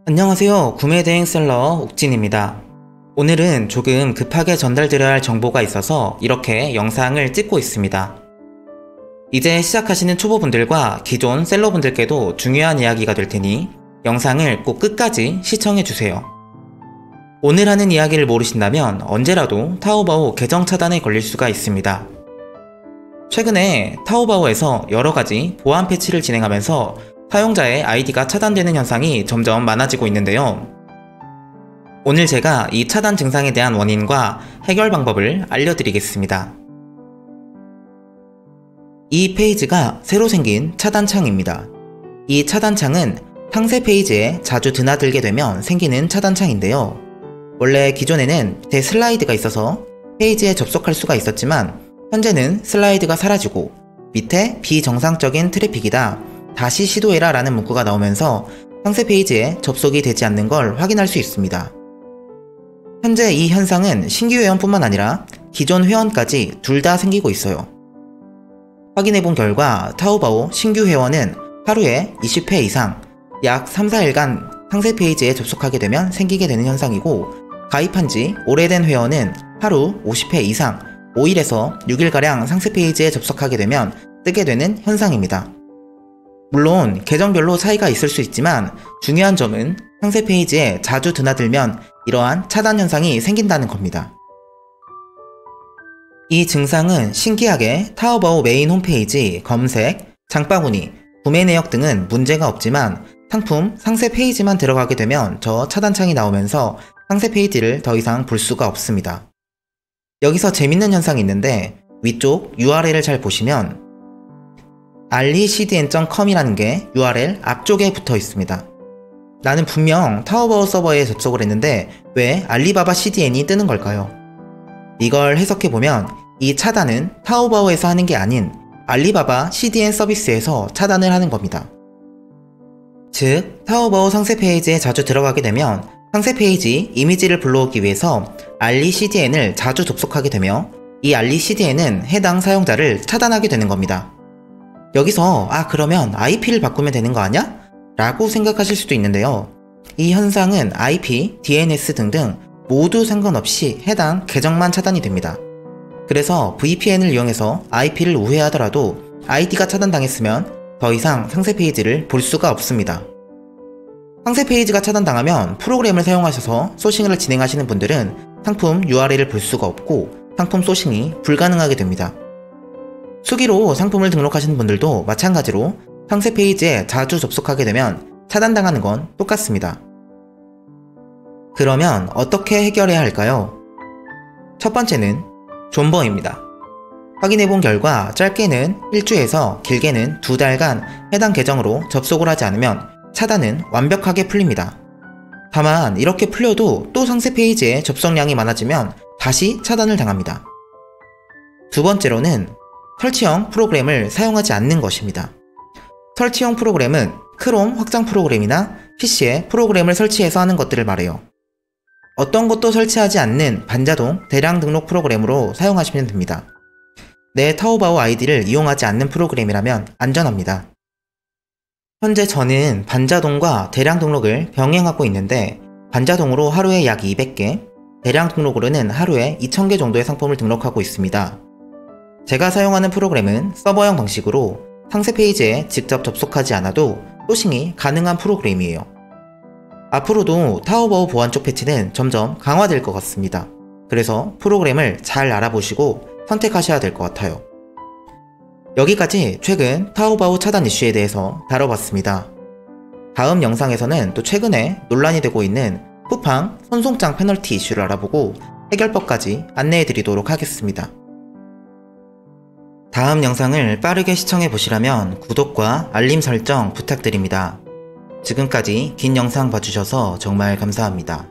안녕하세요. 구매대행셀러 옥진입니다. 오늘은 조금 급하게 전달드려야 할 정보가 있어서 이렇게 영상을 찍고 있습니다. 이제 시작하시는 초보분들과 기존 셀러분들께도 중요한 이야기가 될 테니 영상을 꼭 끝까지 시청해주세요. 오늘 하는 이야기를 모르신다면 언제라도 타오바오 계정 차단에 걸릴 수가 있습니다. 최근에 타오바오에서 여러가지 보안 패치를 진행하면서 사용자의 아이디가 차단되는 현상이 점점 많아지고 있는데요. 오늘 제가 이 차단 증상에 대한 원인과 해결 방법을 알려드리겠습니다. 이 페이지가 새로 생긴 차단창입니다. 이 차단창은 상세 페이지에 자주 드나들게 되면 생기는 차단창인데요. 원래 기존에는 밑에 슬라이드가 있어서 페이지에 접속할 수가 있었지만 현재는 슬라이드가 사라지고 밑에 비정상적인 트래픽이다, 다시 시도해라 라는 문구가 나오면서 상세 페이지에 접속이 되지 않는 걸 확인할 수 있습니다. 현재 이 현상은 신규 회원뿐만 아니라 기존 회원까지 둘 다 생기고 있어요. 확인해본 결과 타오바오 신규 회원은 하루에 20회 이상 약 3-4일간 상세 페이지에 접속하게 되면 생기게 되는 현상이고, 가입한 지 오래된 회원은 하루 50회 이상 5일에서 6일가량 상세 페이지에 접속하게 되면 뜨게 되는 현상입니다. 물론 계정별로 차이가 있을 수 있지만 중요한 점은 상세 페이지에 자주 드나들면 이러한 차단 현상이 생긴다는 겁니다. 이 증상은 신기하게 타오바오 메인 홈페이지, 검색, 장바구니, 구매 내역 등은 문제가 없지만 상품 상세 페이지만 들어가게 되면 저 차단창이 나오면서 상세 페이지를 더 이상 볼 수가 없습니다. 여기서 재밌는 현상이 있는데 위쪽 URL을 잘 보시면 allicdn.com이라는 게 URL 앞쪽에 붙어 있습니다. 나는 분명 타오바오 서버에 접속을 했는데 왜 알리바바 CDN이 뜨는 걸까요? 이걸 해석해보면 이 차단은 타오바오에서 하는 게 아닌 알리바바 CDN 서비스에서 차단을 하는 겁니다. 즉, 타오바오 상세 페이지에 자주 들어가게 되면 상세 페이지 이미지를 불러오기 위해서 allicdn을 자주 접속하게 되며 이 allicdn은 해당 사용자를 차단하게 되는 겁니다. 여기서 그러면 IP를 바꾸면 되는 거 아냐? 라고 생각하실 수도 있는데요. 이 현상은 IP, DNS 등등 모두 상관없이 해당 계정만 차단이 됩니다. 그래서 VPN을 이용해서 IP를 우회하더라도 아이디가 차단당했으면 더 이상 상세 페이지를 볼 수가 없습니다. 상세 페이지가 차단당하면 프로그램을 사용하셔서 소싱을 진행하시는 분들은 상품 URL을 볼 수가 없고 상품 소싱이 불가능하게 됩니다. 수기로 상품을 등록하시는 분들도 마찬가지로 상세 페이지에 자주 접속하게 되면 차단당하는 건 똑같습니다. 그러면 어떻게 해결해야 할까요? 첫 번째는 존버입니다. 확인해본 결과 짧게는 1주에서 길게는 2달간 해당 계정으로 접속을 하지 않으면 차단은 완벽하게 풀립니다. 다만 이렇게 풀려도 또 상세 페이지에 접속량이 많아지면 다시 차단을 당합니다. 두 번째로는 설치형 프로그램을 사용하지 않는 것입니다. 설치형 프로그램은 크롬 확장 프로그램이나 PC에 프로그램을 설치해서 하는 것들을 말해요. 어떤 것도 설치하지 않는 반자동 대량 등록 프로그램으로 사용하시면 됩니다. 내 타오바오 아이디를 이용하지 않는 프로그램이라면 안전합니다. 현재 저는 반자동과 대량 등록을 병행하고 있는데 반자동으로 하루에 약 200개, 대량 등록으로는 하루에 2000개 정도의 상품을 등록하고 있습니다. 제가 사용하는 프로그램은 서버형 방식으로 상세 페이지에 직접 접속하지 않아도 소싱이 가능한 프로그램이에요. 앞으로도 타오바오 보안 쪽 패치는 점점 강화될 것 같습니다. 그래서 프로그램을 잘 알아보시고 선택하셔야 될 것 같아요. 여기까지 최근 타오바오 차단 이슈에 대해서 다뤄봤습니다. 다음 영상에서는 또 최근에 논란이 되고 있는 쿠팡 손송장 페널티 이슈를 알아보고 해결법까지 안내해드리도록 하겠습니다. 다음 영상을 빠르게 시청해보시려면 구독과 알림 설정 부탁드립니다. 지금까지 긴 영상 봐주셔서 정말 감사합니다.